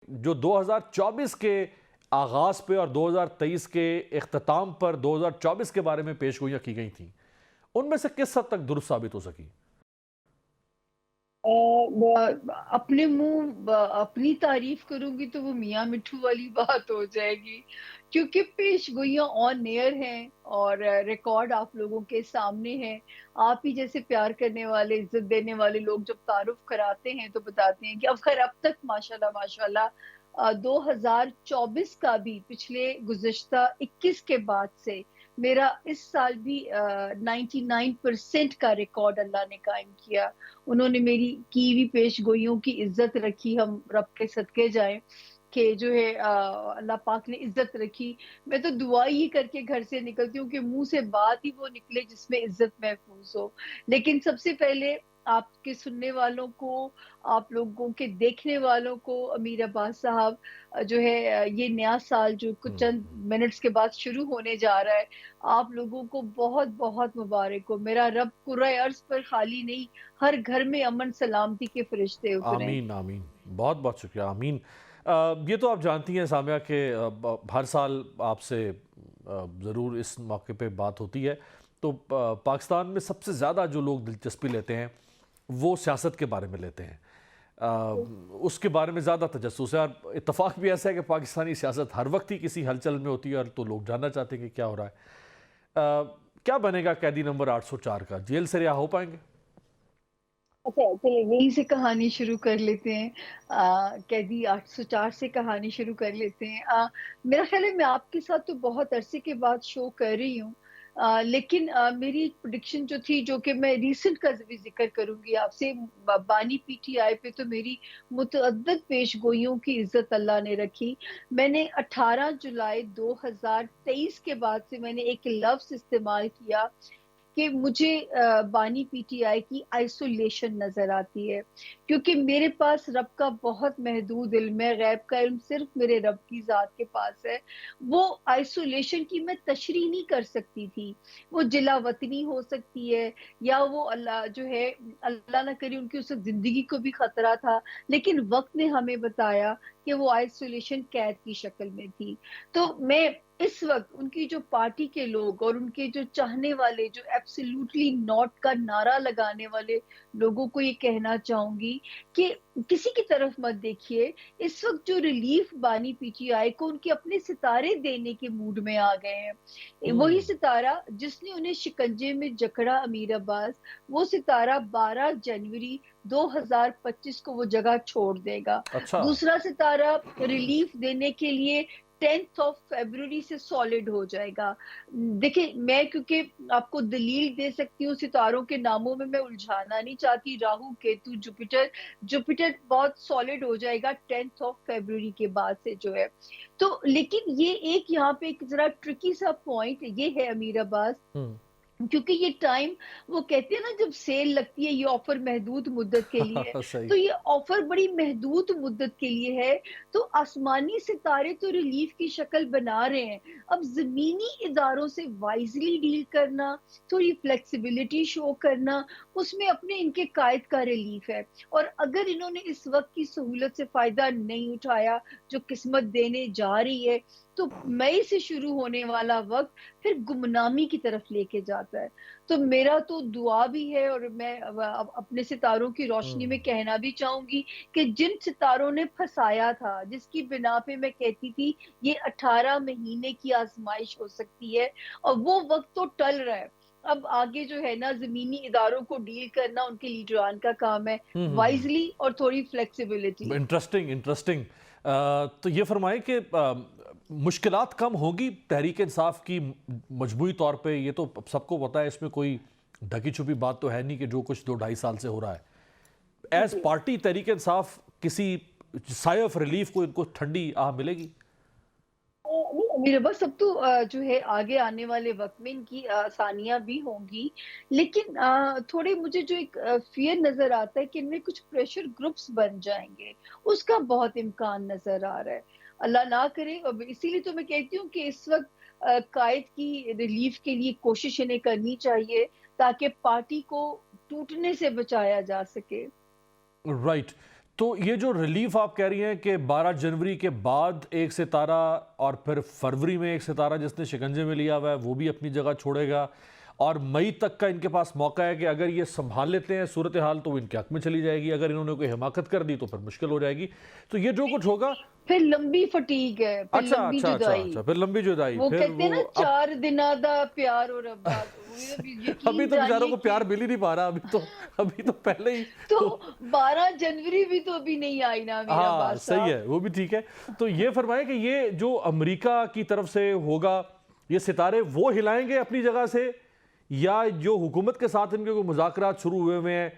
جو 2024 کے آغاز پہ اور 2023 کے اختتام پر 2024 کے بارے میں پیش گوئیاں کی گئی تھیں، ان میں سے کس حد تک درست ثابت ہو سکی؟ اپنے منہ اپنی تعریف کروں گی تو وہ میاں مٹھو والی بات ہو جائے گی، کیونکہ پیش گوئیاں آن ایئر ہیں اور ریکارڈ آپ لوگوں کے سامنے ہے۔ آپ ہی جیسے پیار کرنے والے، عزت دینے والے لوگ جب تعارف کراتے ہیں تو بتاتے ہیں کہ اب تک ماشاءاللہ ماشاءاللہ 2024 کا بھی پچھلے گزشتہ 21 کے بعد سے میرا اس سال بھی 99% کا ریکارڈ اللہ نے قائم کیا۔ انہوں نے میری کی ہوئی پیش گوئیوں کی عزت رکھی، ہم رب کے صدقے جائیں کہ جو ہے اللہ پاک نے عزت رکھی۔ میں تو دعا ہی کر کے گھر سے نکلتی ہوں کہ منہ سے بات ہی وہ نکلے جس میں عزت محفوظ ہو۔ لیکن سب سے پہلے آپ کے سننے والوں کو، آپ لوگوں کے دیکھنے والوں کو، امیر عباس صاحب جو ہے یہ نیا سال جو کچھ چند منٹس کے بعد شروع ہونے جا رہا ہے، آپ لوگوں کو بہت بہت مبارک ہو۔ میرا رب کرۂ ارض پر خالی نہیں، ہر گھر میں امن سلامتی کے فرشتے اتریں۔ آمین آمین، بہت بہت شکریہ، آمین۔ یہ تو آپ جانتی ہیں سامعہ کہ ہر سال آپ سے ضرور اس موقع پہ بات ہوتی ہے، تو پاکستان میں سب سے زیادہ جو لوگ دلچسپی لیتے ہیں وہ سیاست کے بارے میں لیتے ہیں، اس کے بارے میں زیادہ تجسس ہے، اور اتفاق بھی ایسا ہے کہ پاکستانی سیاست ہر وقت ہی کسی ہلچل میں ہوتی ہے، اور تو لوگ جاننا چاہتے ہیں کہ کیا ہو رہا ہے۔ کیا بنے گا قیدی نمبر 804 کا؟ جیل سے رہا ہو پائیں گے؟ اچھا چلے یہیں سے کہانی شروع کر لیتے ہیں۔ قیدی 804 سے کہانی شروع کر لیتے ہیں۔ میرا خیال ہے میں آپ کے ساتھ تو بہت عرصے کے بعد شو کر رہی ہوں، لیکن میری ایک پریڈکشن جو تھی، جو کہ میں ریسنٹ کا بھی ذکر کروں گی آپ سے، بانی پی ٹی آئی پہ تو میری متعدد پیش گوئیوں کی عزت اللہ نے رکھی۔ میں نے 18 جولائی 2023 کے بعد سے میں نے ایک لفظ استعمال کیا کہ مجھے بانی پی ٹی آئی کی آئسولیشن نظر آتی ہے، کیونکہ میرے پاس رب کا بہت محدود علم ہے، غیب کا علم صرف میرے رب کی ذات کے پاس ہے۔ وہ آئسولیشن کی میں تشریح نہیں کر سکتی تھی، وہ جلا وطنی ہو سکتی ہے، یا وہ اللہ جو ہے، اللہ نہ کرے ان کی اس وقت زندگی کو بھی خطرہ تھا، لیکن وقت نے ہمیں بتایا کہ وہ آئسولیشن قید کی شکل میں تھی۔ تو میں اس وقت ان کی جو پارٹی کے لوگ اور ان کے جو چاہنے والے، جو ایبسلیوٹلی ناٹ کا نعرہ لگانے والے لوگوں کو یہ کہنا چاہوں گی کہ کسی کی طرف مت دیکھیے۔ اس وقت جو ریلیف بانی پی ٹی آئی کو ان کے اپنے ستارے دینے کے موڈ میں آ گئے ہیں، وہی ستارہ جس نے انہیں شکنجے میں جکڑا امیر عباس، وہ ستارہ 12 جنوری 2025 کو وہ جگہ چھوڑ دے گا۔ اچھا۔ دوسرا ستارہ ریلیف دینے کے لیے 10 فیبروری سے سالڈ ہو جائے گا۔ دیکھیں میں کیونکہ آپ کو دلیل دے سکتی ہوں، ستاروں کے ناموں میں الجھانا نہیں چاہتی، راہو کیتو جوپیٹر بہت سالڈ ہو جائے گا 10 فیبروری کے بعد سے جو ہے۔ تو لیکن یہ ایک یہاں پہ ایک ذرا ٹرکی سا پوائنٹ یہ ہے امیر عباس، کیونکہ یہ ٹائم وہ کہتے ہیں نا جب سیل لگتی ہے، یہ آفر محدود مدت کے لیے، صحیح۔ تو یہ آفر بڑی محدود مدت کے لیے ہے۔ تو آسمانی ستارے تو ریلیف کی شکل بنا رہے ہیں، اب زمینی اداروں سے وائزلی ڈیل کرنا، تھوڑی فلیکسیبلٹی شو کرنا، اس میں اپنے ان کے قائد کا ریلیف ہے۔ اور اگر انہوں نے اس وقت کی سہولت سے فائدہ نہیں اٹھایا جو قسمت دینے جا رہی ہے، تو مئی سے شروع ہونے والا وقت پھر گمنامی کی طرف لے کے جاتا ہے۔ تو میرا تو دعا بھی ہے، اور میں اپنے ستاروں کی روشنی میں کہنا بھی چاہوں گی کہ جن ستاروں نے پھنسایا تھا، جس کی بنا پہ میں کہتی تھی یہ 18 مہینے کی آزمائش ہو سکتی ہے، اور وہ وقت تو ٹل رہا ہے۔ اب آگے جو ہے نا زمینی اداروں کو ڈیل کرنا ان کے لیڈران کا کام ہے، وائزلی اور تھوڑی فلیکسیبلٹی۔ Interesting interesting. تو یہ فرمائیں کہ مشکلات کم ہوگی تحریک انصاف کی مجموعی طور پہ؟ یہ تو سب کو پتہ ہے، اس میں کوئی ڈھکی چھپی بات تو ہے نہیں کہ جو کچھ 2-2.5 سال سے ہو رہا ہے، ایز جی پارٹی تحریک انصاف کسی سائے آف ریلیف کو ان کو ٹھنڈی آہ ملے گی؟ نہیں امیر ابا، سب تو جو ہے آگے آنے والے وقت میں ان کی آسانیاں بھی ہوں گی، لیکن تھوڑے مجھے جو ایک فیئر نظر آتا ہے کہ ان میں کچھ پریشر گروپس بن جائیں گے، اس کا بہت امکان نظر آ رہا ہے۔ اللہ نہ کرے، اور اسی لیے تو میں کہتی ہوں کہ اس وقت قائد کی ریلیف کے لیے کوشش انہیں کرنی چاہیے تاکہ پارٹی کو ٹوٹنے سے بچایا جا سکے۔ رائٹ۔ تو یہ جو ریلیف آپ کہہ رہی ہیں کہ 12 جنوری کے بعد ایک ستارہ اور پھر فروری میں ایک ستارہ جس نے شکنجے میں لیا ہوا ہے وہ بھی اپنی جگہ چھوڑے گا، اور مئی تک کا ان کے پاس موقع ہے کہ اگر یہ سنبھال لیتے ہیں صورتحال تو ان کے حق میں چلی جائے گی، اگر انہوں نے کوئی حماقت کر دی تو پھر مشکل ہو جائے گی. تو یہ جو کچھ ہوگا. پھر لمبی فٹیگ ہے، پھر اچھا لمبی اچھا اچھا جدائی. اچھا پھر لمبی جدائی، وہ پھر کہتے ہیں نا اب 4 دنہ دا پیار اور ربا، تو ابھی یقین تو بیچاروں جانیے کو کہ پیار مل ہی نہیں پا رہا، ابھی تو پہلے ہی. تو 12 جنوری بھی تو ابھی نہیں آئی نا میرا ہاں باز صحیح صاحب. ہے، وہ بھی ٹھیک ہے. تو یہ فرمائیں کہ یہ جو امریکہ کی طرف سے ہوگا، یہ ستارے وہ ہلائیں گے اپنی جگہ سے، یا جو حکومت کے ساتھ ان کے کوئی مذاکرات شروع ہوئے ہیں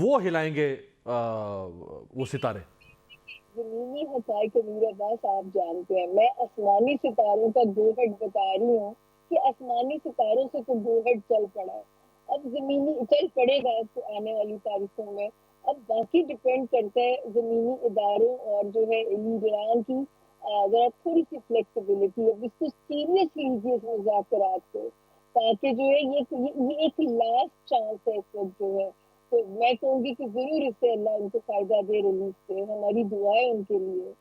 وہ ہلائیں گے وہ ستارے؟ زمینی حقائق امیر عباس آپ جانتے ہیں، میں آسمانی ستاروں کا گوہٹ بتا رہی ہوں کہ آسمانی ستاروں سے تو گوہٹ چل پڑا ہے، اب زمینی چل پڑے گا آنے والی تاریخوں میں. اب باقی ڈپینڈ کرتا ہے زمینی اداروں اور جو ہے لیڈران کی ذرا تھوڑی سی فلیکسیبلٹی. اب اس کو سیریس لیجیے اس مذاکرات کو، تاکہ جو ہے یہ ایک لاسٹ چانس ہے اس وقت جو ہے. تو میں کہوں گی کہ ضرور اس سے اللہ ان کو فائدہ دے، ریلیف سے ہماری دعائیں ان کے لیے.